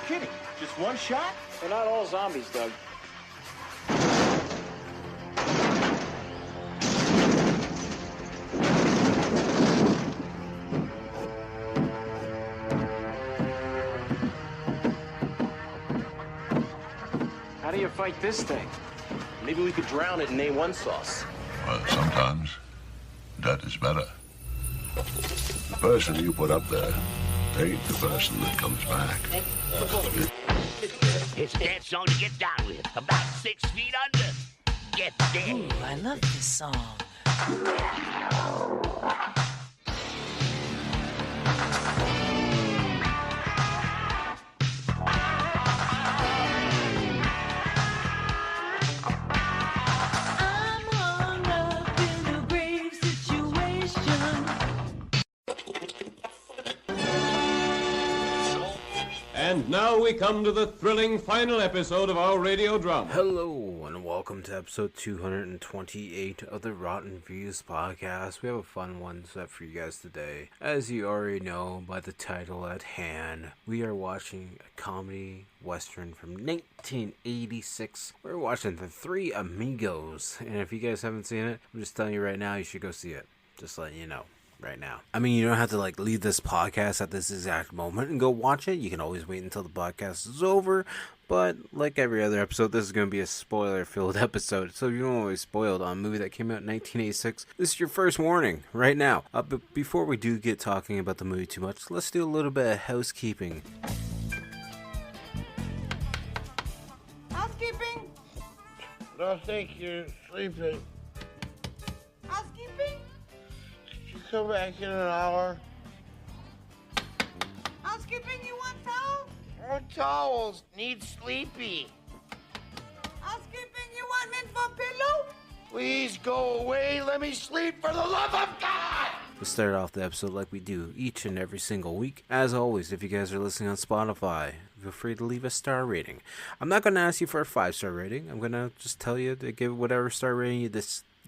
kidding? Just one shot? They're not all zombies, Doug. How do you fight this thing? Maybe we could drown it in A1 sauce. Well, sometimes that is better. The person you put up there ain't the person that comes back. It's a dance song to get down with. About 6 feet under. Get there. Ooh, I love this song. And now we come to the thrilling final episode of our radio drama. Hello, and welcome to episode 228 of the Rotten Views podcast. We have a fun one set for you guys today. As you already know by the title at hand, we are watching a comedy western from 1986. We're watching The Three Amigos, and if you guys haven't seen it, I'm just telling you right now, you should go see it. Just letting you know. Right now. I mean, you don't have to leave this podcast at this exact moment and go watch it. You can always wait until the podcast is over. But like every other episode, this is going to be a spoiler-filled episode. So if you don't want to be spoiled on a movie that came out in 1986, this is your first warning right now. But before we do get talking about the movie too much, let's do a little bit of housekeeping. Housekeeping? I think you're sleeping. Housekeeping? Come back in an hour. Housekeeping, you want towels? More towels. Need sleepy. Housekeeping, you want mint for pillow? Please go away. Let me sleep for the love of God. We'll start off the episode like we do each and every single week. As always, if you guys are listening on Spotify, feel free to leave a star rating. I'm not going to ask you for a 5-star rating. I'm going to just tell you to give whatever star rating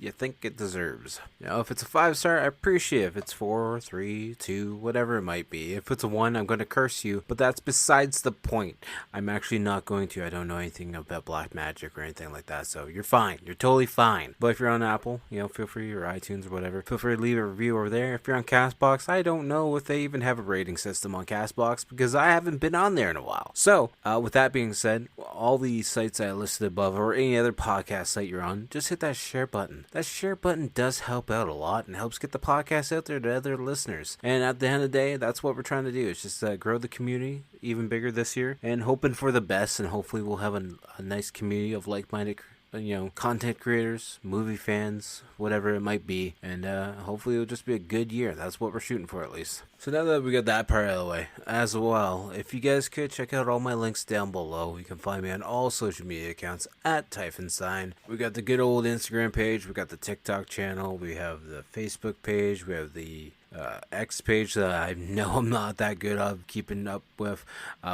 you think it deserves. Now, if it's a 5-star, I appreciate it. If it's 4, 3, 2, whatever it might be. If it's a 1, I'm going to curse you, but that's besides the point. I'm actually not going to. I don't know anything about black magic or anything like that, so you're fine. You're totally fine. But if you're on Apple, feel free, or iTunes or whatever, feel free to leave a review over there. If you're on CastBox, I don't know if they even have a rating system on CastBox because I haven't been on there in a while. So, with that being said, all the sites I listed above or any other podcast site you're on, just hit that share button. That share button does help out a lot and helps get the podcast out there to other listeners. And at the end of the day, that's what we're trying to do. It's just grow the community even bigger this year and hoping for the best. And hopefully we'll have a nice community of like-minded content creators, movie fans, whatever it might be, and hopefully it'll just be a good year. That's what we're shooting for, at least. So now that we got that part out of the way, as well, if you guys could check out all my links down below. You can find me on all social media accounts at Typhenstein. We got the good old Instagram page, we got the TikTok channel, we have the Facebook page, we have the X page that I know I'm not that good at keeping up with.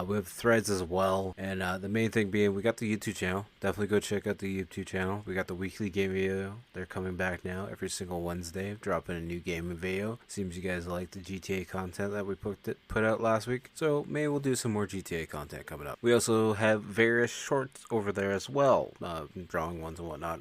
We have threads as well, and the main thing being we got the YouTube channel. Definitely go check out the YouTube channel. We got the weekly game video. They're coming back now every single Wednesday, dropping a new gaming video. Seems you guys like the GTA content that we put out last week, so maybe we'll do some more GTA content coming up. We also have various shorts over there as well, drawing ones and whatnot.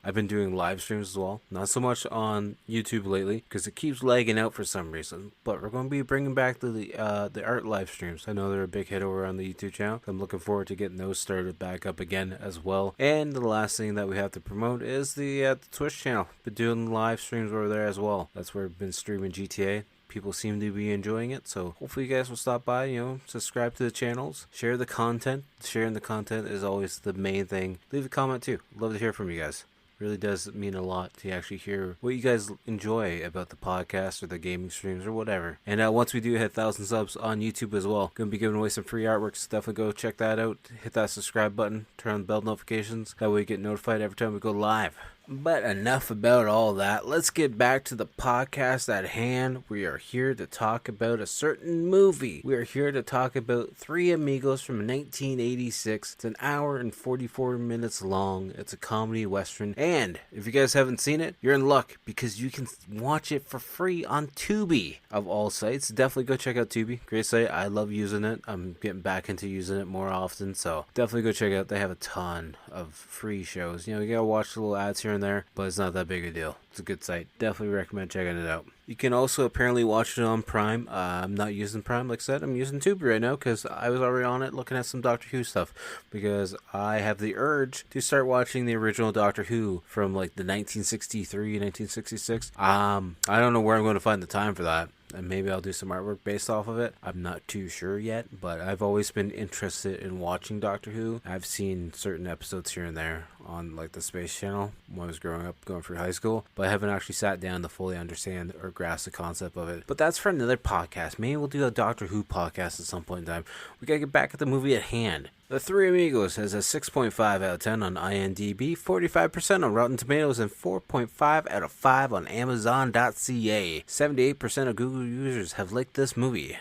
I've been doing live streams as well, not so much on YouTube lately because it keeps lagging out for some reason, but we're going to be bringing back the art live streams. I know they're a big hit over on the YouTube channel. I'm looking forward to getting those started back up again as well. And the last thing that we have to promote is the Twitch channel. Been doing live streams over there as well. That's where I've been streaming GTA. People seem to be enjoying it, so hopefully you guys will stop by, subscribe to the channels, share the content. Sharing the content is always the main thing. Leave a comment too. Love to hear from you guys. Really does mean a lot to actually hear what you guys enjoy about the podcast or the gaming streams or whatever. And once we do hit 1,000 subs on YouTube as well, going to be giving away some free artwork, so definitely go check that out. Hit that subscribe button, turn on the bell notifications. That way you get notified every time we go live. But enough about all that. Let's get back to the podcast at hand. We are here to talk about a certain movie. We are here to talk about Three Amigos from 1986. It's an hour and 44 minutes long. It's a comedy western. And if you guys haven't seen it, you're in luck because you can watch it for free on Tubi of all sites. Definitely go check out Tubi. Great site. I love using it. I'm getting back into using it more often. So definitely go check it out. They have a ton of free shows. You know, you gotta watch the little ads here and there, but it's not that big a deal. It's a good site. Definitely recommend checking it out. You can also apparently watch it on Prime. I'm not using Prime, like I said. I'm using Tubi right now because I was already on it looking at some Doctor Who stuff because I have the urge to start watching the original Doctor Who from like the 1963, 1966. I don't know where I'm going to find the time for that. And maybe I'll do some artwork based off of it. I'm not too sure yet, but I've always been interested in watching Doctor Who. I've seen certain episodes here and there on like the Space Channel when I was growing up, going through high school, but I haven't actually sat down to fully understand or grasp the concept of it. But that's for another podcast. Maybe we'll do a Doctor Who podcast at some point in time. We gotta get back at the movie at hand. The Three Amigos has a 6.5 out of 10 on IMDb, 45% on Rotten Tomatoes, and 4.5 out of 5 on Amazon.ca. 78% of Google users have liked this movie.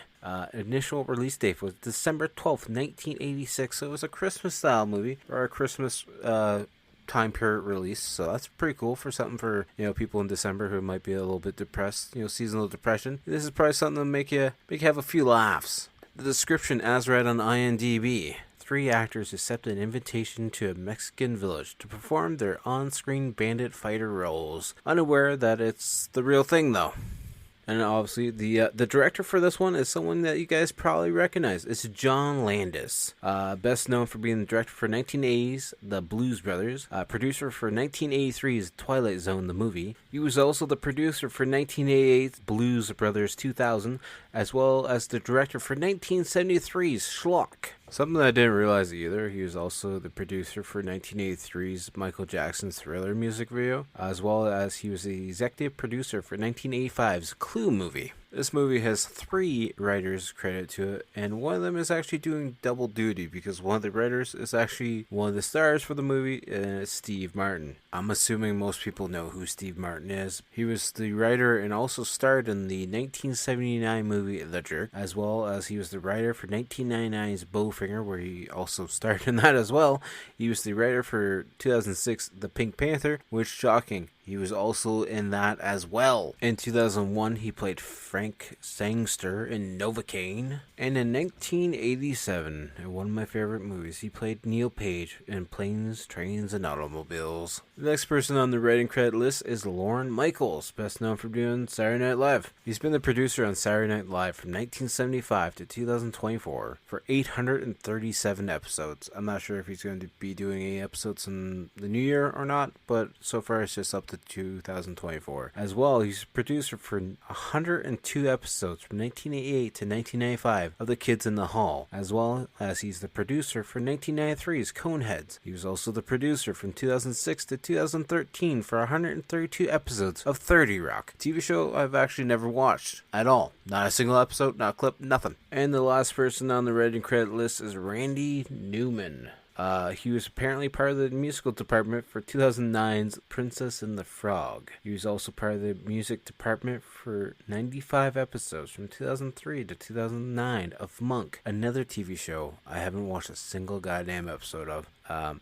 Initial release date was December 12th, 1986, so it was a Christmas-style movie, or a Christmas time period release, so that's pretty cool for something for, you know, people in December who might be a little bit depressed, you know, seasonal depression. This is probably something to make you have a few laughs. The description as read on IMDb. Three actors accept an invitation to a Mexican village to perform their on-screen bandit fighter roles, unaware that it's the real thing though. And obviously, the director for this one is someone that you guys probably recognize. It's John Landis, best known for being the director for 1980's The Blues Brothers, producer for 1983's Twilight Zone, the movie. He was also the producer for 1988's Blues Brothers 2000, as well as the director for 1973's Schlock. Something I didn't realize either, he was also the producer for 1983's Michael Jackson's Thriller music video, as well as he was the executive producer for 1985's Clue movie. This movie has 3 writers credited to it, and one of them is actually doing double duty because one of the writers is actually one of the stars for the movie, and it's Steve Martin. I'm assuming most people know who Steve Martin is. He was the writer and also starred in the 1979 movie The Jerk, as well as he was the writer for 1999's Bowfinger, where he also starred in that as well. He was the writer for 2006 The Pink Panther, which, shocking, he was also in that as well. In 2001, he played Frank Sangster in Novocaine. And in 1987, in one of my favorite movies, he played Neil Page in Planes, Trains, and Automobiles. The next person on the writing credit list is Lorne Michaels, best known for doing Saturday Night Live. He's been the producer on Saturday Night Live from 1975 to 2024 for 837 episodes. I'm not sure if he's going to be doing any episodes in the new year or not, but so far it's just up to 2024. As well, he's producer for 102 episodes from 1988 to 1995 of The Kids in the Hall, as well as he's the producer for 1993's Coneheads. He was also the producer from 2006 to 2013 for 132 episodes of 30 Rock, a TV show I've actually never watched at all. Not a single episode, not a clip, nothing. And the last person on the writing credit list is Randy Newman. He was apparently part of the musical department for 2009's Princess and the Frog. He was also part of the music department for 95 episodes from 2003 to 2009 of Monk, another TV show I haven't watched a single goddamn episode of.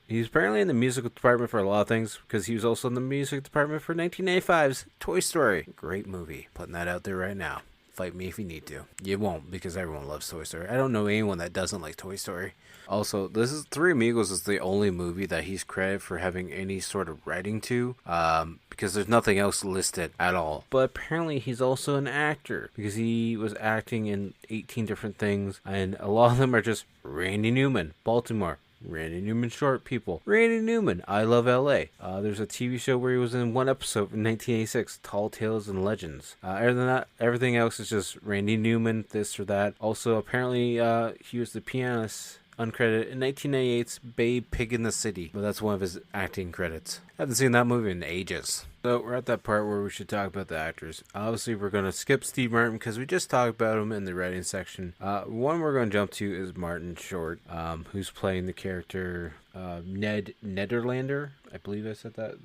He was apparently in the musical department for a lot of things, because he was also in the music department for 1985's Toy Story. Great movie. Putting that out there right now. Fight me if you need to. You won't, because everyone loves Toy Story. I don't know anyone that doesn't like Toy Story. Also, this is Three Amigos is the only movie that he's credited for having any sort of writing to, because there's nothing else listed at all. But apparently he's also an actor, because he was acting in 18 different things, and a lot of them are just Randy Newman, Baltimore. Randy Newman Short People. Randy Newman, I Love L.A. There's a TV show where he was in one episode in 1986, Tall Tales and Legends. Other than that, everything else is just Randy Newman, this or that. Also, apparently, he was the pianist, uncredited, in 1998's Babe Pig in the City. But that's one of his acting credits. I haven't seen that movie in ages. So we're at that part where we should talk about the actors. Obviously, we're going to skip Steve Martin because we just talked about him in the writing section. One we're going to jump to is Martin Short, who's playing the character Ned Nederlander. I believe I said that.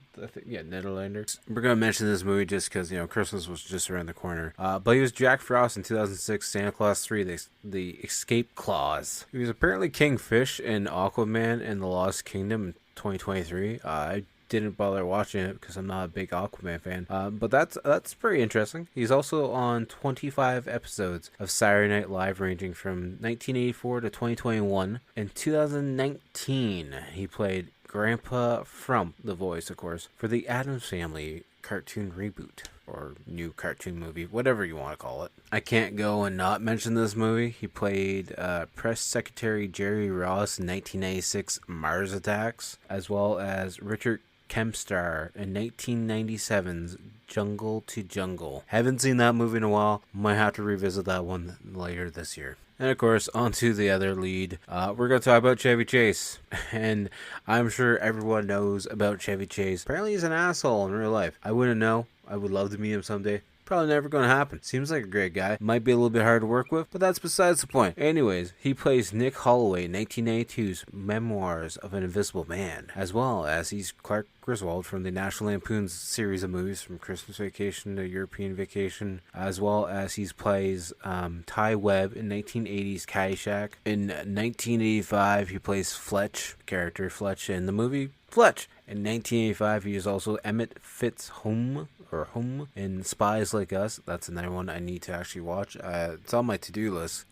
Yeah, Nederlander. We're going to mention this movie just because, Christmas was just around the corner. But he was Jack Frost in 2006, Santa Claus 3, The Escape Clause. He was apparently King Fish in Aquaman and the Lost Kingdom in 2023. I didn't bother watching it because I'm not a big Aquaman fan, but that's pretty interesting. He's also on 25 episodes of Saturday Night Live, ranging from 1984 to 2021. In 2019, he played Grandpa Frump, the voice, of course, for the Addams Family cartoon reboot or new cartoon movie, whatever you want to call it. I can't go and not mention this movie. He played Press Secretary Jerry Ross in 1996 Mars Attacks, as well as Richard Kempstar in 1997's Jungle to Jungle. Haven't seen that movie in a while. Might have to revisit that one later this year. And of course, on to the other lead. We're going to talk about Chevy Chase. And I'm sure everyone knows about Chevy Chase. Apparently he's an asshole in real life. I wouldn't know. I would love to meet him someday. Probably never going to happen. Seems like a great guy. Might be a little bit hard to work with, but that's besides the point. Anyways, he plays Nick Holloway in 1992's Memoirs of an Invisible Man, as well as he's Clark Griswold from the National Lampoon's series of movies from Christmas Vacation to European Vacation, as well as he plays Ty Webb in 1980's Caddyshack. In 1985, he plays Fletch, character Fletch in the movie Fletch. In 1985, he is also Emmett Fitzhome in Spies Like Us. That's another one I need to actually watch. It's on my to-do list.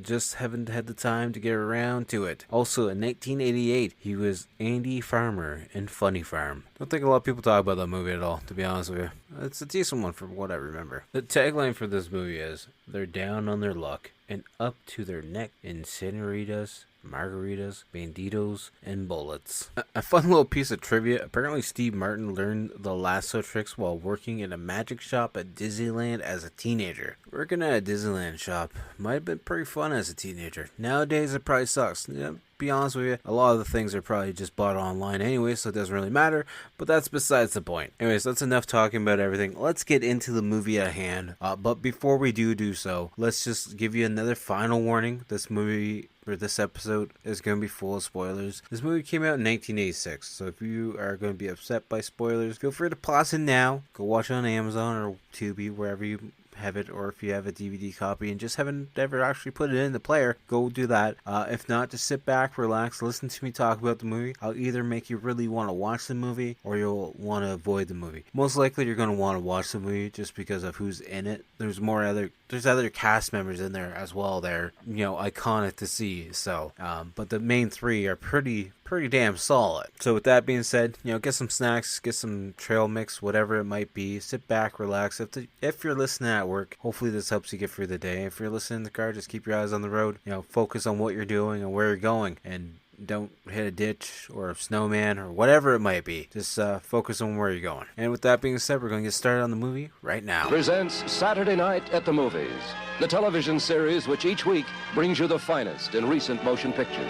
Just haven't had the time to get around to it. Also, in 1988, he was Andy Farmer in Funny Farm. Don't think a lot of people talk about that movie at all, to be honest with you. It's a decent one from what I remember. The tagline for this movie is, "They're down on their luck and up to their neck in senoritas, margaritas, banditos, and bullets." A fun little piece of trivia. Apparently Steve Martin learned the lasso tricks while working in a magic shop at Disneyland as a teenager. Working at a Disneyland shop might have been pretty fun as a teenager. Nowadays it probably sucks. Yeah, be honest with you, a lot of the things are probably just bought online anyway, so it doesn't really matter, but that's besides the point. Anyways, that's enough talking about everything. Let's get into the movie at hand, but before we do so, let's just give you another final warning. This movie, or this episode, is going to be full of spoilers. This movie came out in 1986, so if you are going to be upset by spoilers, feel free to pause it now, go watch it on Amazon or Tubi, wherever you have it, or if you have a DVD copy and just haven't ever actually put it in the player, go do that. If not, just sit back, relax, listen to me talk about the movie. I'll either make you really want to watch the movie or you'll want to avoid the movie. Most likely you're going to want to watch the movie just because of who's in it. There's other cast members in there as well. They're, iconic to see. So, but the main three are pretty damn solid. So with that being said, get some snacks, get some trail mix, whatever it might be. Sit back, relax. If you're listening at work, hopefully this helps you get through the day. If you're listening in the car, just keep your eyes on the road. Focus on what you're doing and where you're going, and don't hit a ditch or a snowman or whatever it might be. Just focus on where you're going. And with that being said, we're going to get started on the movie right now. Presents Saturday Night at the Movies, the television series which each week brings you the finest in recent motion pictures.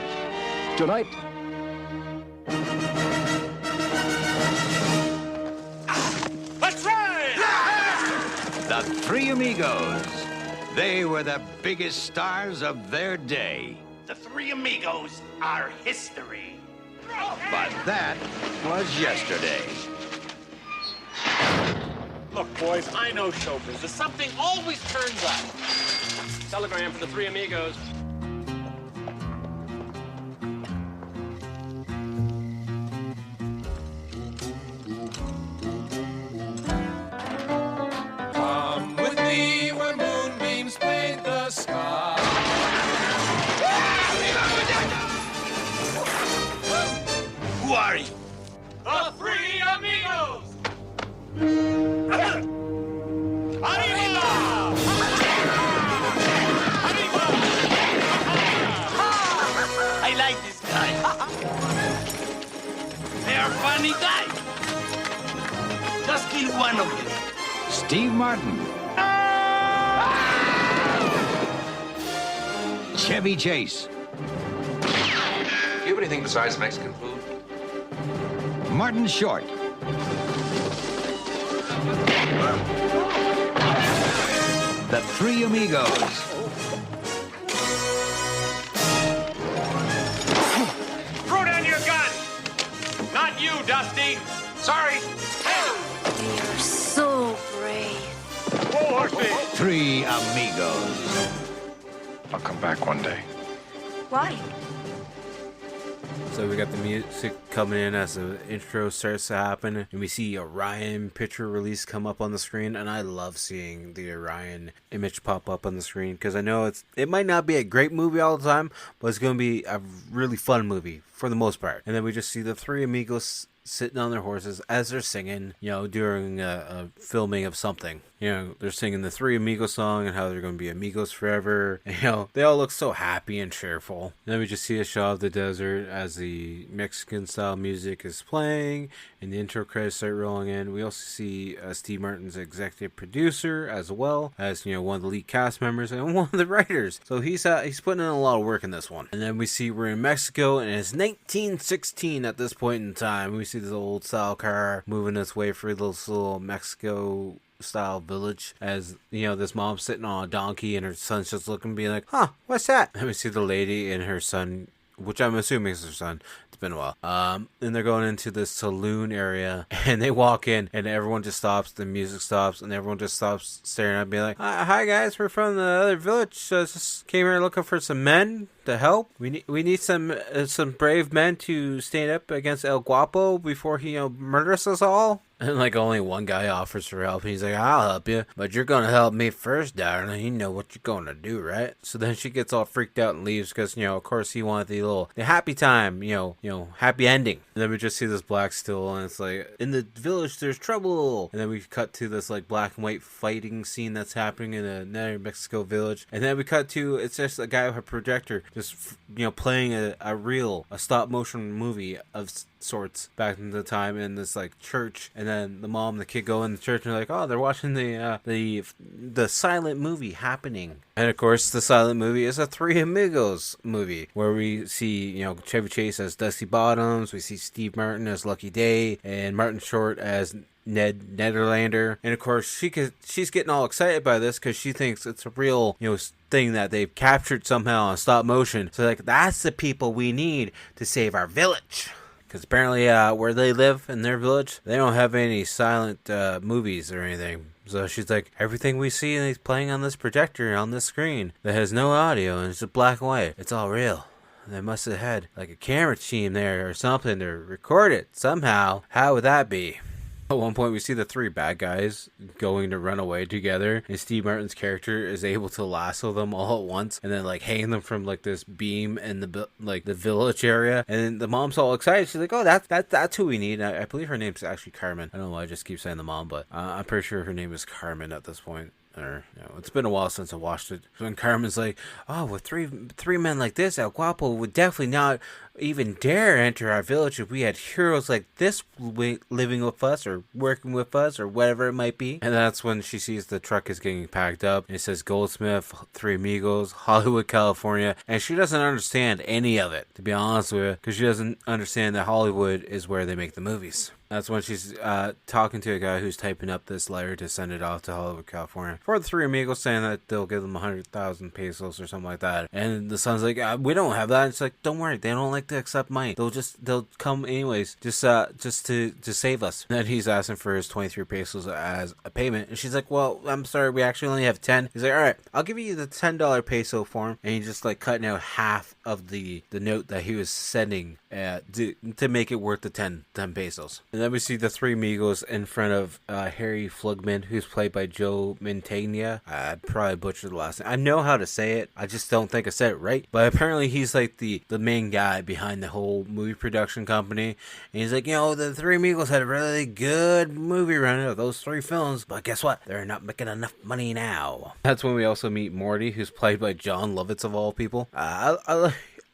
Tonight, Let's ride! The Three Amigos. They were the biggest stars of their day. The Three Amigos are history. But that was yesterday. Look, boys, I know show business. Something always turns up. Telegram for the Three Amigos. Come with me where moonbeams paint the sky. Who are you? The Three Amigos! I like this guy. They are funny guys. Just kill one of them. Steve Martin. Chevy Chase. Do you have anything besides Mexican food? Martin Short. The Three Amigos. Throw down your gun! Not you, Dusty! Sorry! You're so brave. Whoa, Horsey! Three Amigos. I'll come back one day. Why? So we got the music coming in as the intro starts to happen, and we see Orion picture release come up on the screen, and I love seeing the Orion image pop up on the screen, because I know it might not be a great movie all the time, but it's going to be a really fun movie for the most part. And then we just see the Three Amigos sitting on their horses as they're singing, during a filming of something. They're singing the Three Amigos song and how they're going to be amigos forever. And, they all look so happy and cheerful. And then we just see a shot of the desert as the Mexican style music is playing and the intro credits start rolling in. We also see Steve Martin's executive producer as well as, one of the lead cast members and one of the writers. So he's putting in a lot of work in this one. And then we see we're in Mexico and it's 1916 at this point in time. We see this old style car moving its way through this little Mexico style village as this mom's sitting on a donkey and her son's just looking, being like, huh, what's that? And we see the lady and her son, which I'm assuming is her son. It's been a while. And they're going into this saloon area and they walk in and everyone just stops, the music stops, and everyone just stops staring at me like, hi guys, we're from the other village, just came here looking for some men to help. We need some brave men to stand up against El Guapo before he murders us all. And only one guy offers her help. He's like, I'll help you, but you're gonna help me first, darling. You know what you're gonna do, right? So then she gets all freaked out and leaves because of course he wanted the happy time, happy ending. And then we just see this black still, and it's like, in the village there's trouble. And then we cut to this black and white fighting scene that's happening in another Mexico village. And then we cut to, it's just a guy with a projector just playing a stop motion movie of sorts back in the time in this church. And then the mom and the kid go in the church and they're like, oh, they're watching the silent movie happening. And of course the silent movie is a Three Amigos movie where we see Chevy Chase as Dusty Bottoms, we see Steve Martin as Lucky Day, and Martin Short as Ned Nederlander. And of course she's getting all excited by this because she thinks it's a real thing that they've captured somehow on stop motion. So that's the people we need to save our village. Because apparently where they live in their village, they don't have any silent movies or anything. So she's like, everything we see is playing on this projector on this screen that has no audio and it's just black and white. It's all real. They must have had a camera team there or something to record it somehow. How would that be? At one point, we see the three bad guys going to run away together, and Steve Martin's character is able to lasso them all at once, and then hang them from this beam in the village area. And then the mom's all excited. She's like, "Oh, that's who we need." I believe her name's actually Carmen. I don't know why I just keep saying the mom, but I'm pretty sure her name is Carmen at this point. Or it's been a while since I watched it. When Carmen's like, "Oh, with three men like this, El Guapo would definitely not even dare enter our village if we had heroes like this living with us or working with us or whatever it might be." And that's when she sees the truck is getting packed up. And it says Goldsmith, Three Amigos, Hollywood, California, and she doesn't understand any of it, to be honest with you, because she doesn't understand that Hollywood is where they make the movies. That's when she's talking to a guy who's typing up this letter to send it off to Hollywood, California, for the Three Amigos, saying that they'll give them 100,000 pesos or something like that. And the son's like, we don't have that. It's like, don't worry, they don't like to accept money. They'll come anyways, just to save us. And then he's asking for his 23 pesos as a payment, and she's like, well, I'm sorry, we actually only have 10. He's like, all right, I'll give you the $10 peso form, and he's just cutting out half of the note that he was sending to make it worth the 10 pesos. And then we see the Three Amigos in front of Harry Flugman, who's played by Joe Mantegna. I probably butchered the last name. I know how to say it, I just don't think I said it right. But apparently he's the main guy behind the whole movie production company. And he's like, the Three Amigos had a really good movie run of those three films, but guess what? They're not making enough money now. That's when we also meet Morty, who's played by John Lovitz of all people.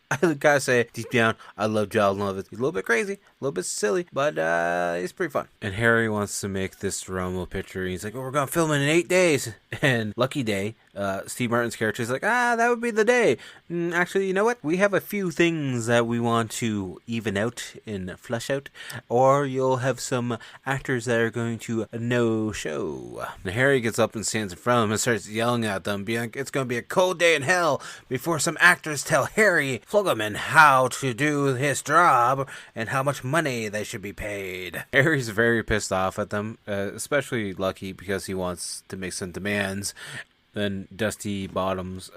I gotta say, deep down, I love John Lovitz. He's a little bit crazy, a little bit silly, but he's pretty fun. And Harry wants to make this Romo picture. He's like, we're gonna film it in 8 days. And Lucky Day, Steve Martin's character is like, that would be the day. Actually, you know what? We have a few things that we want to even out and flush out, or you'll have some actors that are going to no show. And Harry gets up and stands in front of them and starts yelling at them, being like, it's going to be a cold day in hell before some actors tell Harry Flugman how to do his job and how much money they should be paid. Harry's very pissed off at them, especially Lucky, because he wants to make some demands. Then Dusty Bottoms,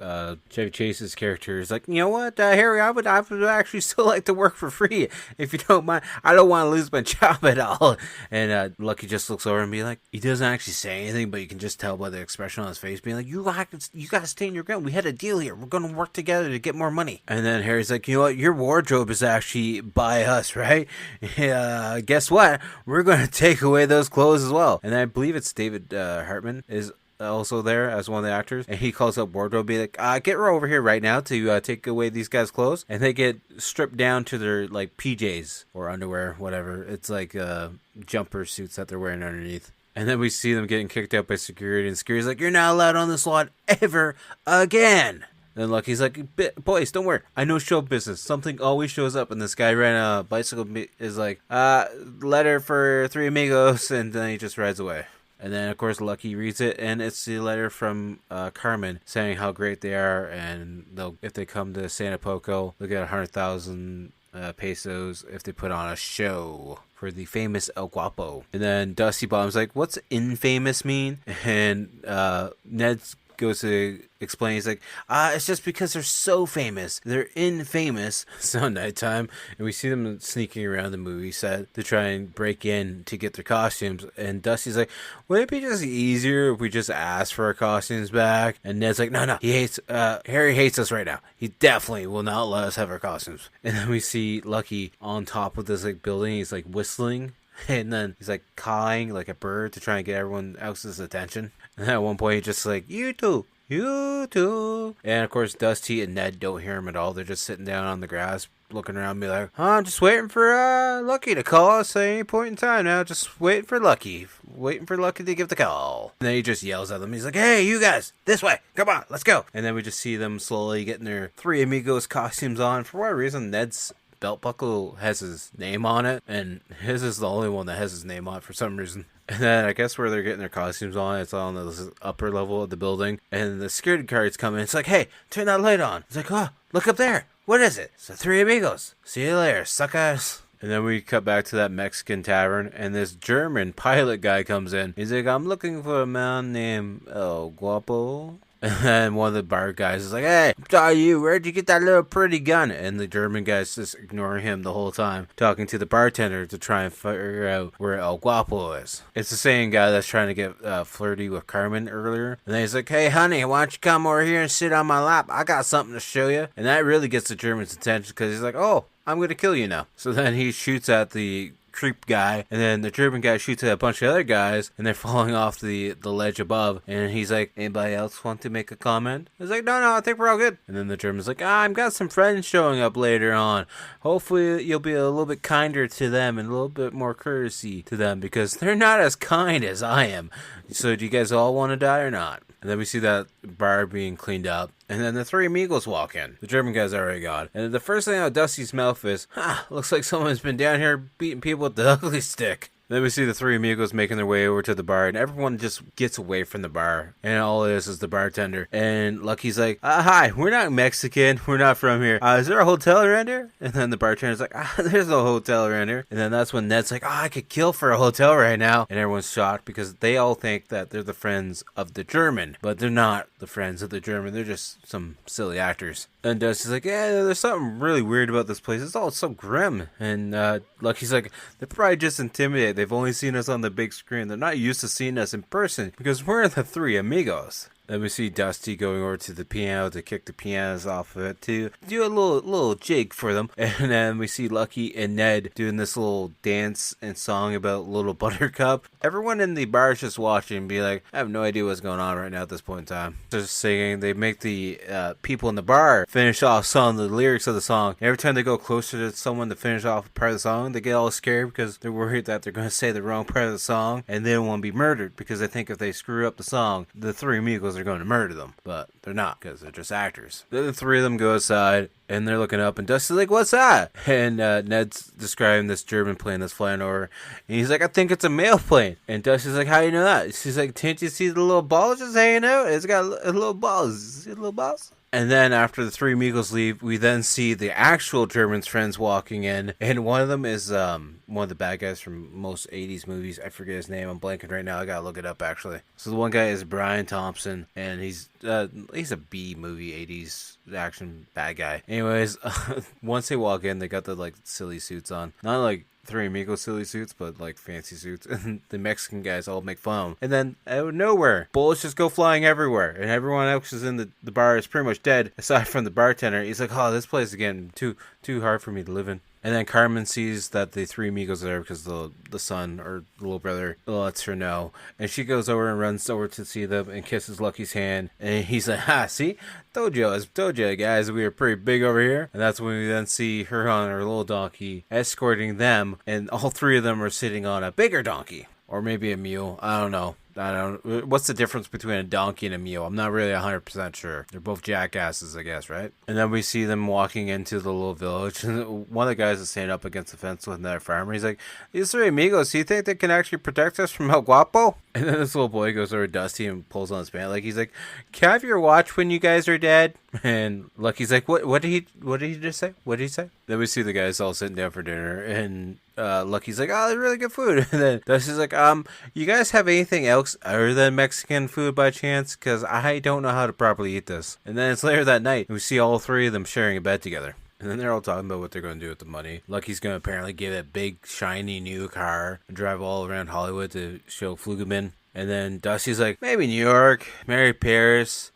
Chevy Chase's character, is like, you know what, Harry, I would actually still like to work for free, if you don't mind. I don't want to lose my job at all. And Lucky just looks over and be like, he doesn't actually say anything, but you can just tell by the expression on his face, being like, you gotta stay in your ground. We had a deal here. We're gonna work together to get more money. And then Harry's like, you know what, your wardrobe is actually by us, right? Guess what? We're gonna take away those clothes as well. And I believe it's David Hartman is also there as one of the actors, and he calls up wardrobe, be like, get her over here right now to take away these guys' clothes. And they get stripped down to their like PJs or underwear, whatever. It's like jumper suits that they're wearing underneath. And then we see them getting kicked out by security, and security's like, you're not allowed on this lot ever again. Then Lucky's like, boys, don't worry, I know show business, something always shows up. And this guy ran a bicycle, is like, letter for 3 Amigos, and then he just rides away. And then, of course, Lucky reads it, and it's the letter from Carmen saying how great they are, and if they come to Santa Poco, they'll get 100,000 pesos if they put on a show for the famous El Guapo. And then Dusty Bottom's like, what's infamous mean? And Ned goes to explain, he's like, it's just because they're so famous. They're infamous. It's now nighttime, and we see them sneaking around the movie set to try and break in to get their costumes. And Dusty's like, would it be just easier if we just asked for our costumes back? And Ned's like, no, Harry hates us right now. He definitely will not let us have our costumes. And then we see Lucky on top of this like building. He's like whistling, and then he's like cawing like a bird to try and get everyone else's attention. And at one point, he's just like, you too. And of course, Dusty and Ned don't hear him at all. They're just sitting down on the grass, looking around, and be like, I'm just waiting for Lucky to call us at any point in time now. Just waiting for Lucky to give the call. And then he just yells at them. He's like, hey, you guys, this way. Come on, let's go. And then we just see them slowly getting their 3 Amigos costumes on. For whatever reason, Ned's belt buckle has his name on it, and his is the only one that has his name on it for some reason. And then I guess where they're getting their costumes on, it's on the upper level of the building, and the security guards come in. It's like, hey, turn that light on. It's like, oh, look up there. What is it? It's the 3 Amigos. See you later, suckers. And then we cut back to that Mexican tavern, and this German pilot guy comes in. He's like, I'm looking for a man named El Guapo. And one of the bar guys is like, hey, I'm talking to you, where'd you get that little pretty gun? And the German guy's just ignoring him the whole time, talking to the bartender to try and figure out where El Guapo is. It's the same guy that's trying to get flirty with Carmen earlier. And then he's like, hey, honey, why don't you come over here and sit on my lap? I got something to show you. And that really gets the German's attention, because he's like, oh, I'm going to kill you now. So then he shoots at the creep guy, and then the German guy shoots at a bunch of other guys, and they're falling off the ledge above. And he's like, anybody else want to make a comment? He's like, no, I think we're all good. And then the German's like, I've got some friends showing up later on. Hopefully you'll be a little bit kinder to them and a little bit more courtesy to them, because they're not as kind as I am. So do you guys all want to die or not? And then we see that bar being cleaned up. And then the 3 Amigos walk in. The German guy's already gone. And the first thing out of Dusty's mouth is, looks like someone's been down here beating people with the ugly stick. Then we see the 3 Amigos making their way over to the bar, and everyone just gets away from the bar. And all it is the bartender. And Lucky's like, hi, we're not Mexican. We're not from here. Is there a hotel around here? And then the bartender's like, there's no hotel around here. And then that's when Ned's like, I could kill for a hotel right now. And everyone's shocked because they all think that they're the friends of the German. But they're not the friends of the German. They're just some silly actors. And Dusty's like, yeah, there's something really weird about this place. It's all so grim. And Lucky's like, they're probably just intimidated. They've only seen us on the big screen. They're not used to seeing us in person because we're the 3 Amigos. Then we see Dusty going over to the piano to kick the pianos off of it to do a little jig for them. And then we see Lucky and Ned doing this little dance and song about Little Buttercup. Everyone in the bar is just watching and be like, I have no idea what's going on right now at this point in time. Just singing. They make the people in the bar finish off some of the lyrics of the song. Every time they go closer to someone to finish off part of the song, they get all scared because they're worried that they're going to say the wrong part of the song and they don't want to be murdered, because they think if they screw up the song, the 3 Amigos are they're going to murder them, but they're not because they're just actors. Then the three of them go outside and they're looking up, and Dusty's like, "What's that?" And Ned's describing this German plane that's flying over, and he's like, "I think it's a mail plane." And Dusty's like, "How do you know that?" She's like, "Can't you see the little balls just hanging out? It's got little balls. See the little balls?" And then after the three amigos leave, we then see the actual German's friends walking in. And one of them is one of the bad guys from most 80s movies. I forget his name. I'm blanking right now. I gotta look it up, actually. So the one guy is Brian Thompson, and he's a B movie 80s action bad guy. Anyways, once they walk in, they got the, like, silly suits on. Not like Three Amigos silly suits, but like fancy suits. And the Mexican guys all make fun of them. And then out of nowhere, bullets just go flying everywhere. And everyone else is in the bar is pretty much dead, aside from the bartender. He's like, "Oh, this place is getting too hard for me to live in." And then Carmen sees that the three amigos are there because the son or the little brother lets her know. And she goes over and runs over to see them and kisses Lucky's hand. And he's like, "Ha, see? Told you guys, we were pretty big over here." And that's when we then see her on her little donkey escorting them. And all three of them are sitting on a bigger donkey. Or maybe a mule. I don't know. What's the difference between a donkey and a mule? I'm not really 100% sure. They're both jackasses, I guess, right? And then we see them walking into the little village. And one of the guys is standing up against the fence with another farmer. He's like, "These three amigos, do you think they can actually protect us from El Guapo?" And then this little boy goes over to Dusty and pulls on his pants. Like, he's like, "Can I have your watch when you guys are dead?" And Lucky's like, What did he just say? What did he say? Then we see the guys all sitting down for dinner. And Lucky's like, "Oh, they're really good food." And then Dusty's like, "You guys have anything else other than Mexican food by chance? Because I don't know how to properly eat this." And then it's later that night, and we see all three of them sharing a bed together. And then they're all talking about what they're going to do with the money. Lucky's going to apparently get a big, shiny new car and drive all around Hollywood to show Flugelman. And then Dusty's like, maybe New York, marry Paris,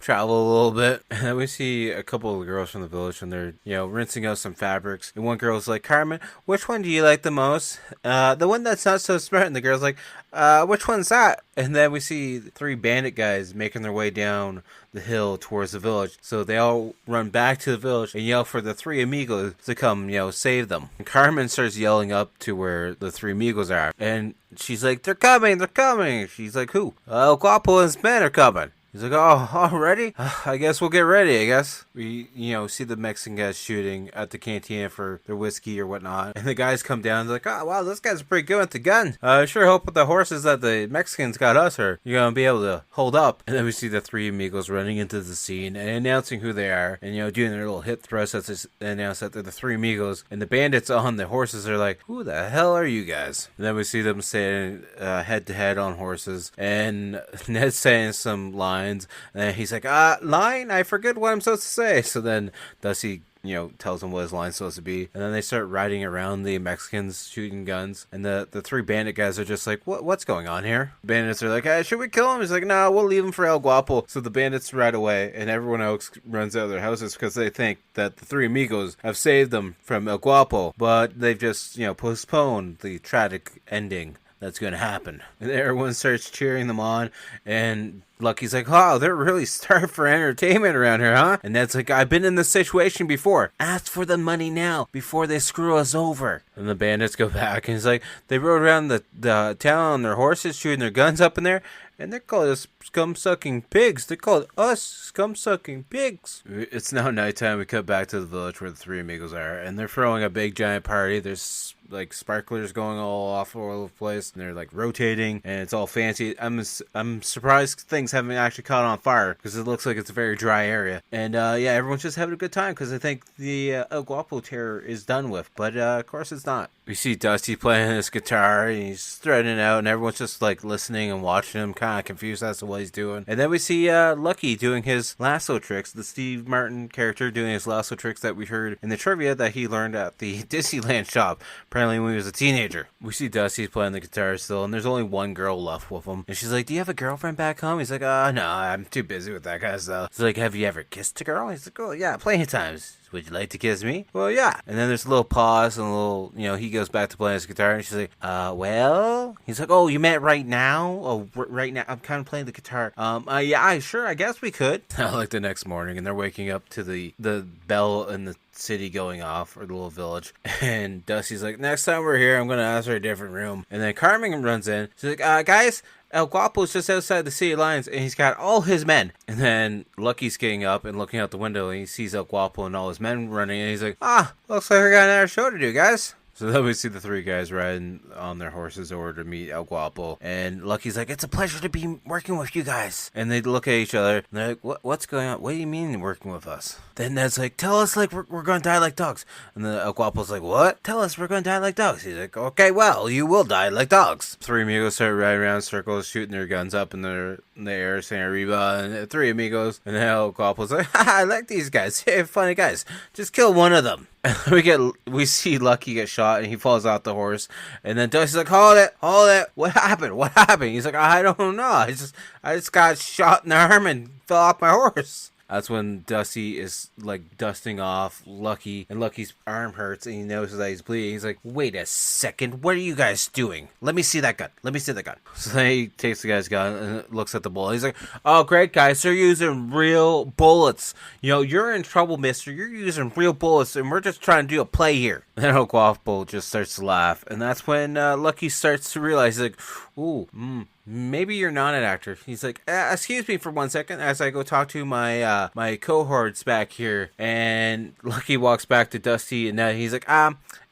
travel a little bit. And then we see a couple of girls from the village, and they're, rinsing out some fabrics. And one girl's like, "Carmen, which one do you like the most?" The one that's not so smart. And the girl's like, "Which one's that?" And then we see three bandit guys making their way down the hill towards the village. So they all run back to the village and yell for the three amigos to come, save them. And Carmen starts yelling up to where the three amigos are. And she's like, they're coming. She's like, "Who?" "El Guapo and his men are coming." He's like, "Oh, already? I guess we'll get ready, I guess." We, see the Mexican guys shooting at the cantina for their whiskey or whatnot. And the guys come down and they're like, "Oh, wow, this guy's pretty good with the gun. I sure hope with the horses that the Mexicans got us are you're going to be able to hold up." And then we see the three amigos running into the scene and announcing who they are. And, doing their little hip thrust as they announce that they're the three amigos. And the bandits on the horses are like, "Who the hell are you guys?" And then we see them standing head to head on horses. And Ned's saying some lines. And then he's like, "Line? I forget what I'm supposed to say." So then Dusty, tells him what his line's supposed to be. And then they start riding around the Mexicans shooting guns. And the three bandit guys are just like, what's going on here? The bandits are like, "Hey, should we kill him?" He's like, "No, we'll leave him for El Guapo." So the bandits ride away, and everyone else runs out of their houses because they think that the three amigos have saved them from El Guapo. But they've just, postponed the tragic ending that's going to happen. And everyone starts cheering them on, and Lucky's like, "Oh, they're really starved for entertainment around here, huh?" And Ned's like, "I've been in this situation before. Ask for the money now before they screw us over." And the bandits go back, and he's like, "They rode around the town on their horses, shooting their guns up in there, and they're called us scum-sucking pigs. They called us scum-sucking pigs." It's now nighttime. We cut back to the village where the three amigos are, and they're throwing a big giant party. There's like sparklers going all off all over the place, and they're like rotating, and it's all fancy. I'm surprised things haven't actually caught on fire because it looks like it's a very dry area. And everyone's just having a good time because I think the El Guapo terror is done with, but of course it's not. We see Dusty playing his guitar, and he's threading out, and everyone's just like listening and watching him, kind of confused as to what he's doing. And then we see Lucky doing his lasso tricks, the Steve Martin character doing his lasso tricks that we heard in the trivia that he learned at the Disneyland shop, apparently when he was a teenager. We see Dusty playing the guitar still, and there's only one girl left with him. And she's like, "Do you have a girlfriend back home?" He's like, "Oh, no, I'm too busy with that kind of stuff." She's like, "Have you ever kissed a girl?" He's like, "Oh, yeah, plenty of times. Would you like to kiss me?" "Well, yeah." And then there's a little pause and a little, he goes back to playing his guitar, and she's like, well? He's like, "Oh, you meant right now?" "Oh, right now, I'm kind of playing the guitar." Yeah, sure, I guess we could." Like the next morning, and they're waking up to the bell in the city going off, or the little village, and Dusty's like, "Next time we're here, I'm going to ask for a different room." And then Carmen runs in. She's like, "Guys, El Guapo's just outside the city lines, and he's got all his men. And then Lucky's getting up and looking out the window, and he sees El Guapo and all his men running, and he's like, looks like we got another show to do, guys. So then we see the three guys riding on their horses over to meet El Guapo. And Lucky's like, it's a pleasure to be working with you guys. And they look at each other, and they're like, what's going on? What do you mean working with us? Then Ned's like, tell us like we're going to die like dogs. And then El Guapo's like, what? Tell us we're going to die like dogs. He's like, okay, well, you will die like dogs. Three amigos start riding around in circles, shooting their guns up in the air, saying arriba, and three amigos. And then El Guapo's like, I like these guys. Hey, funny guys. Just kill one of them. And we see Lucky get shot, and he falls off the horse. And then Dusty's like, hold it. What happened? He's like, I don't know. I just got shot in the arm and fell off my horse. That's when Dusty is like dusting off Lucky, and Lucky's arm hurts, and he notices that he's bleeding. He's like, wait a second, what are you guys doing? Let me see that gun. So then he takes the guy's gun and looks at the bullet. He's like, oh, great, guys, they're using real bullets. You know, you're in trouble, mister. You're using real bullets, and we're just trying to do a play here. And then El Guapo just starts to laugh, and that's when Lucky starts to realize, he's like, ooh, maybe you're not an actor. He's like, excuse me for 1 second as I go talk to my my cohorts back here. And Lucky walks back to Dusty, and he's like,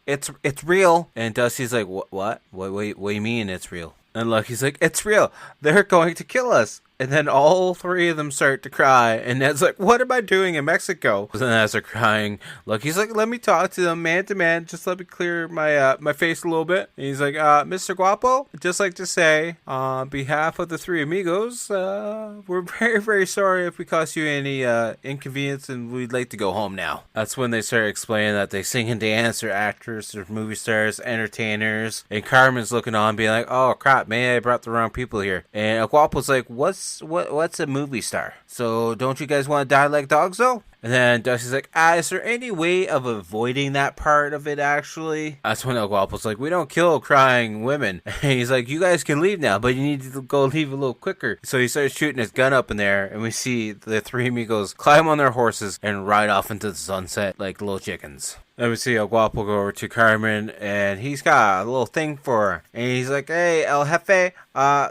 it's real. And Dusty's like, what do you mean it's real? And Lucky's like, it's real. They're going to kill us. And then all three of them start to cry. And Ned's like, what am I doing in Mexico? And then as they're crying, Lucky's like, let me talk to them man to man. Just let me clear my my face a little bit. And he's like, Mr. Guapo, I'd just like to say, on behalf of the three amigos, we're very, very sorry if we caused you any inconvenience, and we'd like to go home now. That's when they start explaining that they sing and dance, they're actors, they're movie stars, entertainers. And Carmen's looking on, being like, oh, crap, maybe I brought the wrong people here. And El Guapo's like, what's a movie star? So don't you guys want to die like dogs though? And then Dusty's like, is there any way of avoiding that part of it actually? That's when El Guapo's like, we don't kill crying women. And he's like, you guys can leave now, but you need to go leave a little quicker. So he starts shooting his gun up in there, and we see the three amigos climb on their horses and ride off into the sunset like little chickens. Then we see El Guapo go over to Carmen, and he's got a little thing for her. And he's like, hey, El Jefe,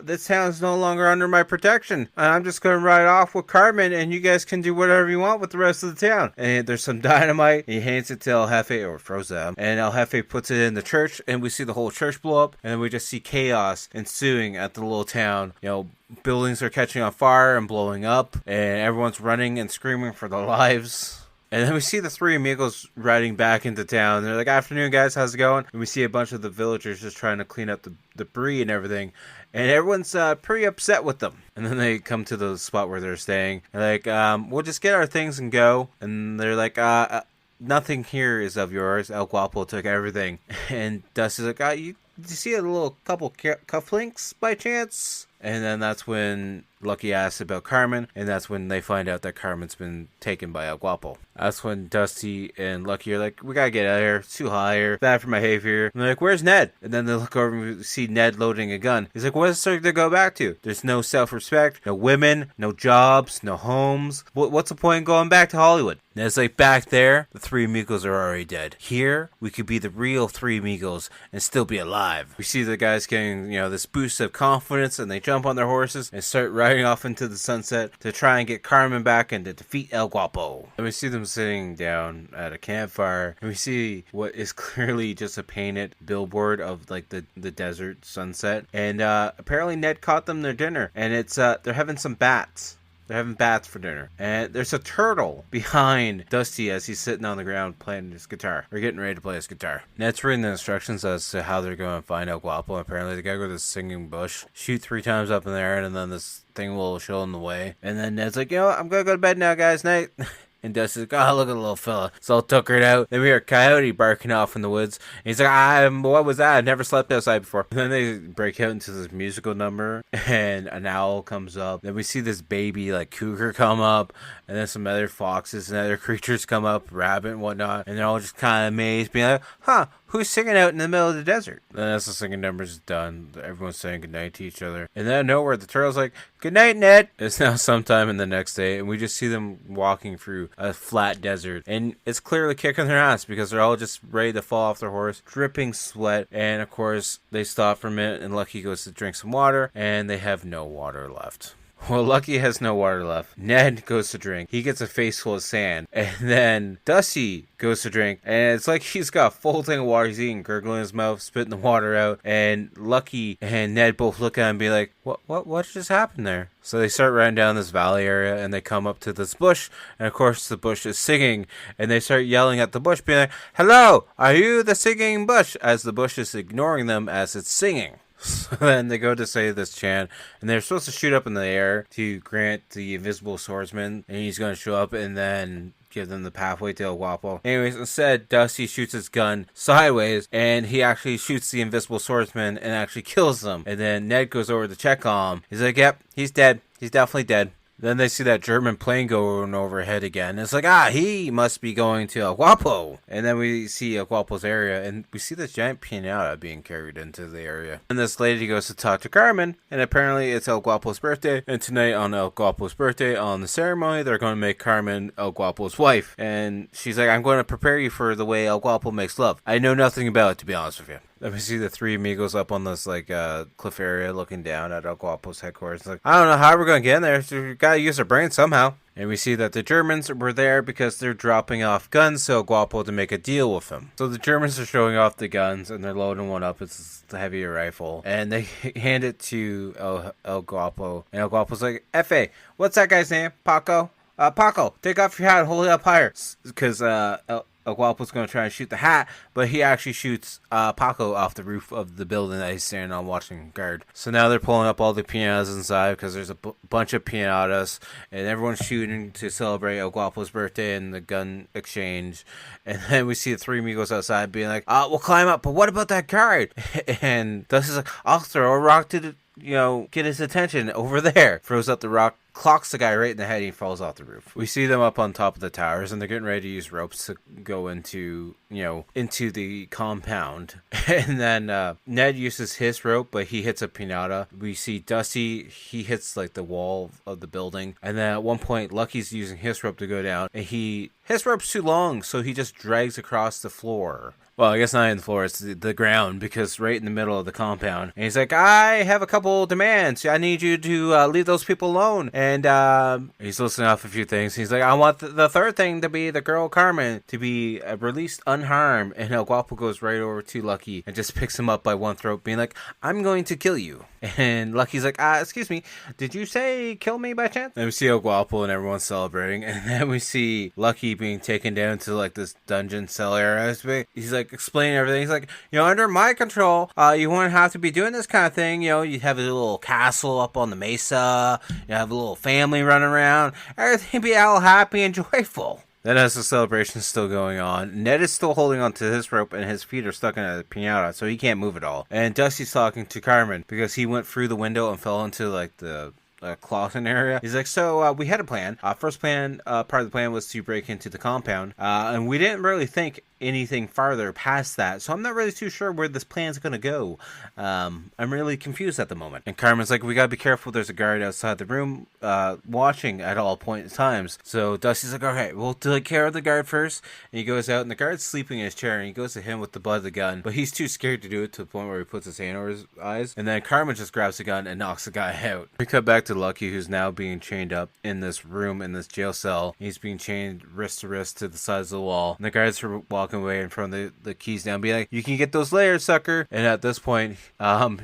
this town's no longer under my protection. And I'm just going to ride off with Carmen, and you guys can do whatever you want with the rest of the town. And there's some dynamite. He hands it to El Jefe, or throws them. And El Jefe puts it in the church, and we see the whole church blow up. And then we just see chaos ensuing at the little town. You know, buildings are catching on fire and blowing up, and everyone's running and screaming for their lives. And then we see the three amigos riding back into town. They're like, afternoon, guys, how's it going? And we see a bunch of the villagers just trying to clean up the debris and everything. And everyone's pretty upset with them. And then they come to the spot where they're staying. They're like, we'll just get our things and go. And they're like, nothing here is of yours. El Guapo took everything. And Dusty's like, did you see a little couple cufflinks by chance? And then that's when Lucky asks about Carmen, and that's when they find out that Carmen's been taken by El Guapo. That's when Dusty and Lucky are like, we gotta get out of here. It's too hot here. Bad for my behavior. And they're like, where's Ned? And then they look over and see Ned loading a gun. He's like, what's there to go back to? There's no self-respect, no women, no jobs, no homes. What's the point in going back to Hollywood? And it's like, back there, the three amigos are already dead. Here, we could be the real three amigos and still be alive. We see the guys getting, this boost of confidence, and they jump on their horses and start riding off into the sunset to try and get Carmen back and to defeat El Guapo. And we see them sitting down at a campfire, and we see what is clearly just a painted billboard of like the desert sunset. And apparently Ned caught them their dinner, and it's they're having some bats. They're having bats for dinner. And there's a turtle behind Dusty as he's sitting on the ground playing his guitar. Or getting ready to play his guitar. Ned's reading the instructions as to how they're going to find El Guapo. Apparently they gotta go to this singing bush, shoot 3 times up in the air, and then this thing will show them the way. And then Ned's like, I'm gonna go to bed now, guys. Night. And Dusty's like, oh, look at the little fella. It's all tuckered out. Then we hear a coyote barking off in the woods. And he's like, what was that? I've never slept outside before. And then they break out into this musical number. And an owl comes up. Then we see this baby, like, cougar come up. And then some other foxes and other creatures come up, rabbit and whatnot. And they're all just kind of amazed, being like, who's singing out in the middle of the desert? Then as the singing number's done, everyone's saying goodnight to each other. And then out of nowhere, the turtle's like, good night, Ned. It's now sometime in the next day, and we just see them walking through a flat desert. And it's clearly kicking their ass because they're all just ready to fall off their horse, dripping sweat. And of course, they stop for a minute, and Lucky goes to drink some water, and they have no water left. Well, Lucky has no water left. Ned goes to drink. He gets a face full of sand. And then Dusty goes to drink. And it's like he's got a full tank of water. He's eating, gurgling in his mouth, spitting the water out. And Lucky and Ned both look at him and be like, what just happened there? So they start riding down this valley area, and they come up to this bush. And of course, the bush is singing. And they start yelling at the bush, being like, hello, are you the singing bush? As the bush is ignoring them as it's singing. So then they go to say this chant, and they're supposed to shoot up in the air to grant the invisible swordsman, and he's going to show up and then give them the pathway to El Guapo. Anyways, instead, Dusty shoots his gun sideways, and he actually shoots the invisible swordsman and actually kills them. And then Ned goes over to check on him. He's like, yep, he's dead. He's definitely dead. Then they see that German plane going overhead again. It's like, he must be going to El Guapo. And then we see El Guapo's area, and we see this giant piñata being carried into the area. And this lady goes to talk to Carmen, and apparently it's El Guapo's birthday. And tonight on El Guapo's birthday, on the ceremony, they're going to make Carmen El Guapo's wife. And she's like, I'm going to prepare you for the way El Guapo makes love. I know nothing about it, to be honest with you. Then we see the three amigos up on this cliff area looking down at El Guapo's headquarters. It's like, I don't know how we're going to get in there. So we got to use our brains somehow. And we see that the Germans were there because they're dropping off guns to El Guapo to make a deal with him. So the Germans are showing off the guns, and they're loading one up. It's the heavier rifle. And they hand it to El Guapo. And El Guapo's like, F.A., what's that guy's name? Paco? Paco, take off your hat and hold it up higher. Because El Guapo's going to try and shoot the hat, but he actually shoots Paco off the roof of the building that he's standing on watching guard. So now they're pulling up all the piñatas inside because there's a bunch of piñatas, and everyone's shooting to celebrate El Guapo's birthday and the gun exchange. And then we see the three amigos outside being like, we'll climb up, but what about that guard? And Dusty's like, I'll throw a rock to get his attention over there. Throws up the rock, clocks the guy right in the head, and he falls off the roof. We see them up on top of the towers, and they're getting ready to use ropes to go into the compound. And then Ned uses his rope, but he hits a piñata. We see Dusty, he hits the wall of the building. And then at one point, Lucky's using his rope to go down, and his rope's too long, so he just drags across the floor. Well, I guess not in the floor, it's the ground, because right in the middle of the compound. And he's like, I have a couple demands. I need you to leave those people alone. And he's listing off a few things. He's like, I want the third thing to be the girl Carmen to be released unharmed. And El Guapo goes right over to Lucky and just picks him up by one throat, being like, I'm going to kill you. And Lucky's like, excuse me, did you say kill me by chance? And we see El Guapo and everyone's celebrating. And then we see Lucky being taken down to this dungeon cell area. He's like explaining everything. He's like, under my control, you won't have to be doing this kind of thing. You have a little castle up on the mesa. You have a little family running around. Everything be all happy and joyful. Then as the celebration's still going on, Ned is still holding onto his rope and his feet are stuck in a piñata, so he can't move at all. And Dusty's talking to Carmen because he went through the window and fell into the closet area. He's like, so we had a plan. Part of the plan was to break into the compound, and we didn't really think anything farther past that, so I'm not really too sure where this plan's gonna go. I'm really confused at the moment. And Carmen's like, we gotta be careful, there's a guard outside the room watching at all point in times. So Dusty's like, okay, we'll take care of the guard first. And he goes out, and the guard's sleeping in his chair, and he goes to him with the butt of the gun, but he's too scared to do it to the point where he puts his hand over his eyes. And then Carmen just grabs the gun and knocks the guy out. We cut back to Lucky, who's now being chained up in this room, in this jail cell. He's being chained wrist to wrist to the sides of the wall, and the guards are walking away and throwing the keys down, be like, you can get those layers, sucker. And at this point,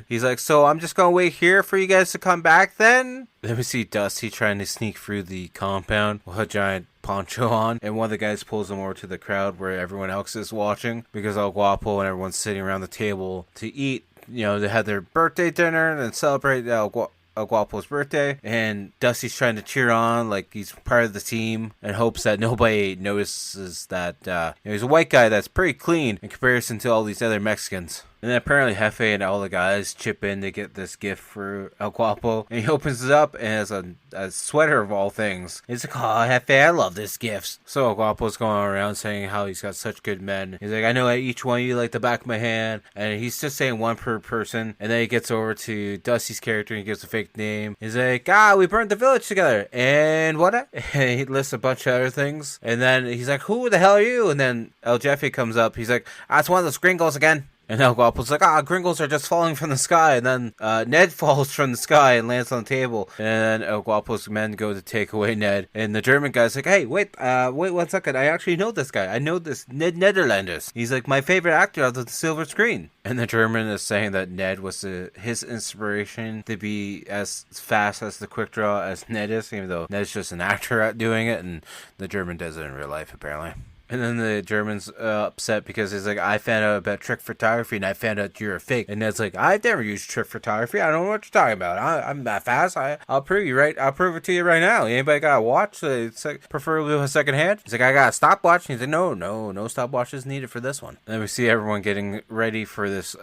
he's like, so I'm just gonna wait here for you guys to come back then? Then we see Dusty trying to sneak through the compound with a giant poncho on, and one of the guys pulls him over to the crowd where everyone else is watching, because El Guapo and everyone's sitting around the table to eat. They had their birthday dinner and celebrate El Guapo's birthday, and Dusty's trying to cheer on like he's part of the team and hopes that nobody notices that he's a white guy that's pretty clean in comparison to all these other Mexicans. And then apparently Hefe and all the guys chip in to get this gift for El Guapo. And he opens it up and has a sweater of all things. He's like, oh, Hefe, I love this gift. So El Guapo's going around saying how he's got such good men. He's like, I know each one of you like the back of my hand. And he's just saying one per person. And then he gets over to Dusty's character and he gives a fake name. He's like, we burned the village together. And what? And he lists a bunch of other things. And then he's like, who the hell are you? And then El Jefe comes up. He's like, it's one of those gringos again. And El Guapo's like, gringos are just falling from the sky. And then Ned falls from the sky and lands on the table. And then El Guapo's men go to take away Ned. And the German guy's like, hey, wait 1 second. I actually know this guy. I know this Ned Nederlanders. He's like my favorite actor of the silver screen. And the German is saying that Ned was his inspiration to be as fast as the quick draw as Ned is, even though Ned's just an actor at doing it. And the German does it in real life, apparently. And then the German's upset because he's like, I found out about trick photography and I found out you're a fake. And Ned's like, I've never used trick photography. I don't know what you're talking about. I'm that fast. I'll prove you right. I'll prove it to you right now. Anybody got a watch? It's like, preferably with a second hand. He's like, I got a stopwatch. And he's like, no stopwatch is needed for this one. And then we see everyone getting ready for this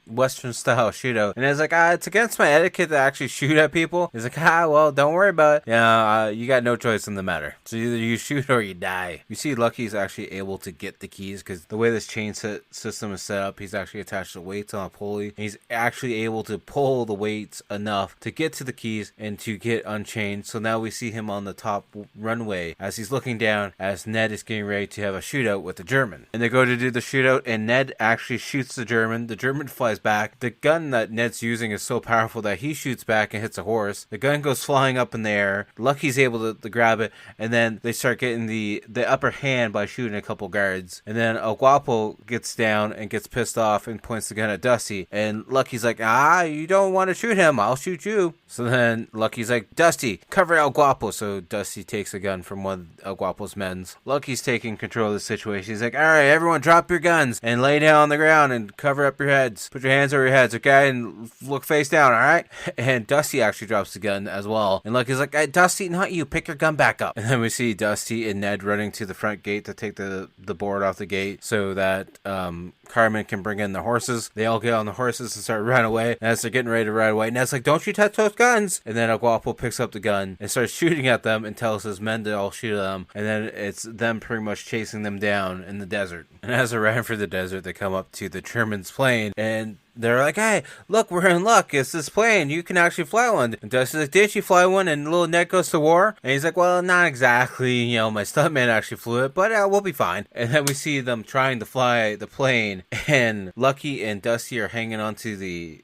Western style shootout, and it's like, it's against my etiquette to actually shoot at people. He's like, well, don't worry about it. Yeah, you got no choice in the matter. So either you shoot or you die. You see, Lucky's actually able to get the keys because the way this chain system is set up, he's actually attached to weights on a pulley. And he's actually able to pull the weights enough to get to the keys and to get unchained. So now we see him on the top runway as he's looking down as Ned is getting ready to have a shootout with the German. And they go to do the shootout, and Ned actually shoots the German. The German flies back. The gun that Ned's using is so powerful that he shoots back and hits a horse. The gun goes flying up in the air. Lucky's able to grab it, and then they start getting the upper hand by shooting a couple guards. And then El Guapo gets down and gets pissed off and points the gun at Dusty. And Lucky's like, you don't want to shoot him. I'll shoot you. So then Lucky's like, Dusty, cover El Guapo. So Dusty takes a gun from one of El Guapo's men's. Lucky's taking control of the situation. He's like, all right, everyone drop your guns and lay down on the ground and cover up your heads. Put your hands over your heads, okay? And look face down, all right? And Dusty actually drops the gun as well. And Lucky's like, hey, Dusty, not you. Pick your gun back up. And then we see Dusty and Ned running to the front gate to take the board off the gate so that Carmen can bring in the horses. They all get on the horses and start running away. And as they're getting ready to ride away, Ned's like, don't you touch those guns. And then El Guapo picks up the gun and starts shooting at them and tells his men to all shoot at them. And then it's them pretty much chasing them down in the desert. And as they're riding for the desert, they come up to the German's plane, and they're like, hey, look, we're in luck. It's this plane. You can actually fly one. And Dusty's like, did you fly one? And little Ned goes to war. And he's like, well, not exactly. My stuntman actually flew it, but we'll be fine. And then we see them trying to fly the plane. And Lucky and Dusty are hanging onto the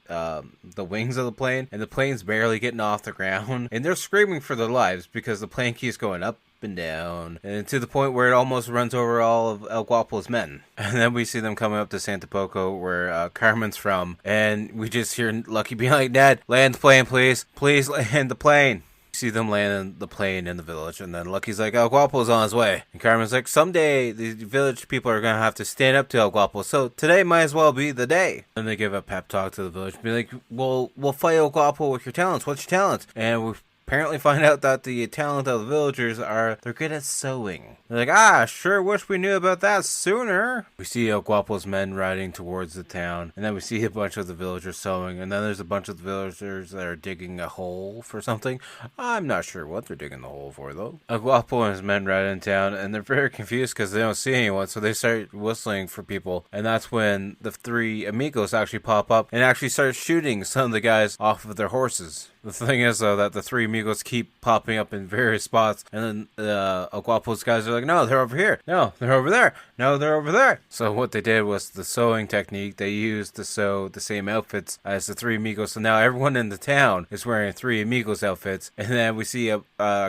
wings of the plane. And the plane's barely getting off the ground. And they're screaming for their lives because the plane keeps going up and down, and to the point where it almost runs over all of El Guapo's men. And then we see them coming up to Santa Poco, where Carmen's from, and we just hear Lucky being like, Ned, land the plane, please. Please land the plane. We see them land the plane in the village, and then Lucky's like, El Guapo's on his way. And Carmen's like, someday the village people are going to have to stand up to El Guapo, so today might as well be the day. And they give a pep talk to the village, be like, we'll fight El Guapo with your talents. What's your talents? And we apparently find out that the talent of the villagers they're good at sewing. They're like, sure wish we knew about that sooner. We see El Guapo's men riding towards the town, and then we see a bunch of the villagers sewing, and then there's a bunch of the villagers that are digging a hole for something. I'm not sure what they're digging the hole for, though. El Guapo and his men ride in town, and they're very confused because they don't see anyone, so they start whistling for people, and that's when the three amigos actually pop up and actually start shooting some of the guys off of their horses. The thing is, though, that the three amigos keep popping up in various spots, and then El Guapo's guys are like, no, they're over here. No, they're over there. No, they're over there. So what they did was the sewing technique. They used to sew the same outfits as the three amigos. So now everyone in the town is wearing three amigos outfits. And then we see a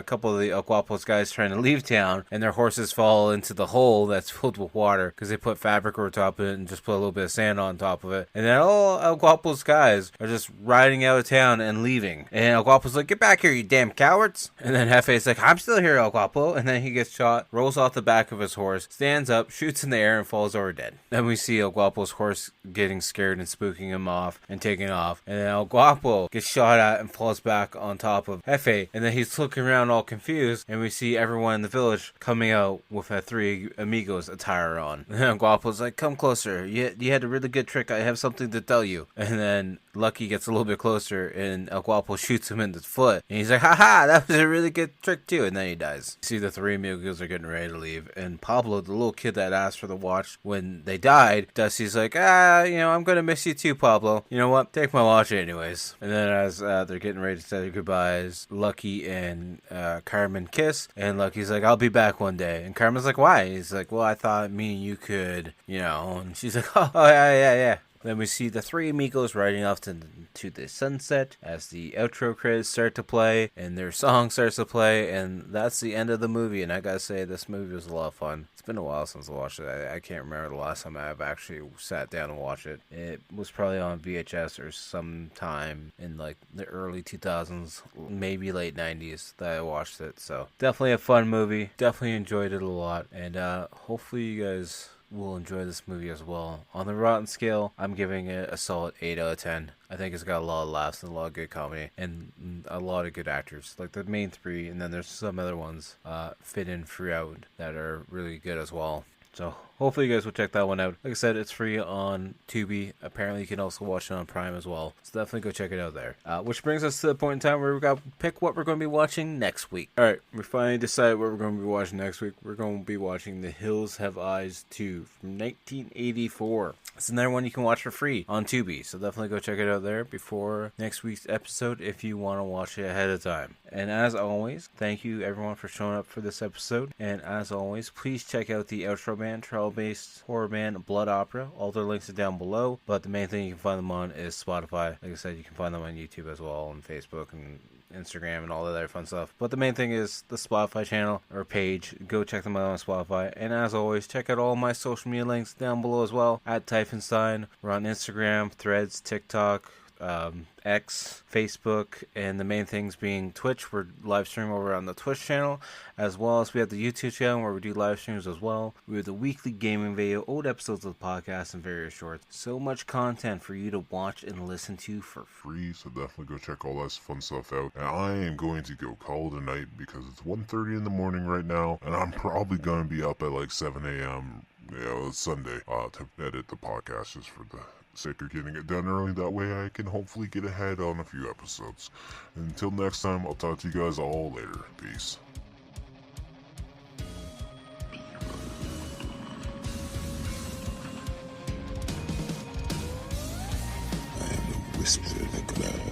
couple of the El Guapo's guys trying to leave town, and their horses fall into the hole that's filled with water because they put fabric over top of it and just put a little bit of sand on top of it. And then all El Guapo's guys are just riding out of town and leaving. shooting. And El Guapo's like, get back here, you damn cowards. And then Hefe's like, I'm still here, El Guapo. And then he gets shot, rolls off the back of his horse, stands up, shoots in the air, and falls over dead. Then we see El Guapo's horse getting scared and spooking him off and taking off. And then El Guapo gets shot at and falls back on top of Jefe. And then he's looking around all confused, and we see everyone in the village coming out with a Three Amigos attire on. And El Guapo's like, come closer. You had a really good trick. I have something to tell you. And then Lucky gets a little bit closer, and El Guapo shoots him in the foot. And he's like, haha, that was a really good trick too. And then he dies. See, the Three Amigos are getting ready to leave. And Pablo, the little kid that asked for the watch when they died, Dusty's like, I'm going to miss you too, Pablo. You know what? Take my watch anyways. And then as they're getting ready to say their goodbyes, Lucky and Carmen kiss. And Lucky's like, I'll be back one day. And Carmen's like, why? He's like, well, I thought me and you could, And she's like, oh, yeah. Then we see the Three Amigos riding off to the sunset as the outro credits start to play and their song starts to play, and that's the end of the movie. And I gotta say, this movie was a lot of fun. It's been a while since I watched it. I can't remember the last time I've actually sat down and watched it. It was probably on VHS or sometime in like the early 2000s, maybe late 90s that I watched it. So definitely a fun movie. Definitely enjoyed it a lot, and hopefully you guys will enjoy this movie as well. On the Rotten scale, I'm giving it a solid 8 out of 10. I think it's got a lot of laughs and a lot of good comedy and a lot of good actors. Like the main three, and then there's some other ones fit in throughout that are really good as well. So hopefully you guys will check that one out. Like I said, it's free on Tubi. Apparently you can also watch it on Prime as well. So definitely go check it out there. Which brings us to the point in time where we got to pick what we're going to be watching next week. Alright, we finally decided what we're going to be watching next week. We're going to be watching The Hills Have Eyes 2 from 1984. It's another one you can watch for free on Tubi. So definitely go check it out there before next week's episode if you want to watch it ahead of time. And as always, thank you everyone for showing up for this episode. And as always, please check out the outro band, trial-based horror band Blood Opera. All their links are down below, but the main thing you can find them on is Spotify. Like I said, you can find them on YouTube as well, and Facebook and Instagram and all that other fun stuff. But the main thing is the Spotify channel or page. Go check them out on Spotify. And as always, check out all my social media links down below as well. At Typhenstein. We're on Instagram, Threads, TikTok, X, Facebook, and the main things being Twitch. We're live streaming over on the Twitch channel, as well as we have the YouTube channel where we do live streams as well. We have the weekly gaming video, old episodes of the podcast, and various shorts. So much content for you to watch and listen to for free. So definitely go check all that fun stuff out. And I am going to go call it a night because it's 1:30 in the morning right now, and I'm probably going to be up at like 7 a.m. It's Sunday to edit the podcast just for the sake of getting it done early. That way I can hopefully get ahead on a few episodes. And until next time, I'll talk to you guys all later. Peace. I am a whisper in the cloud.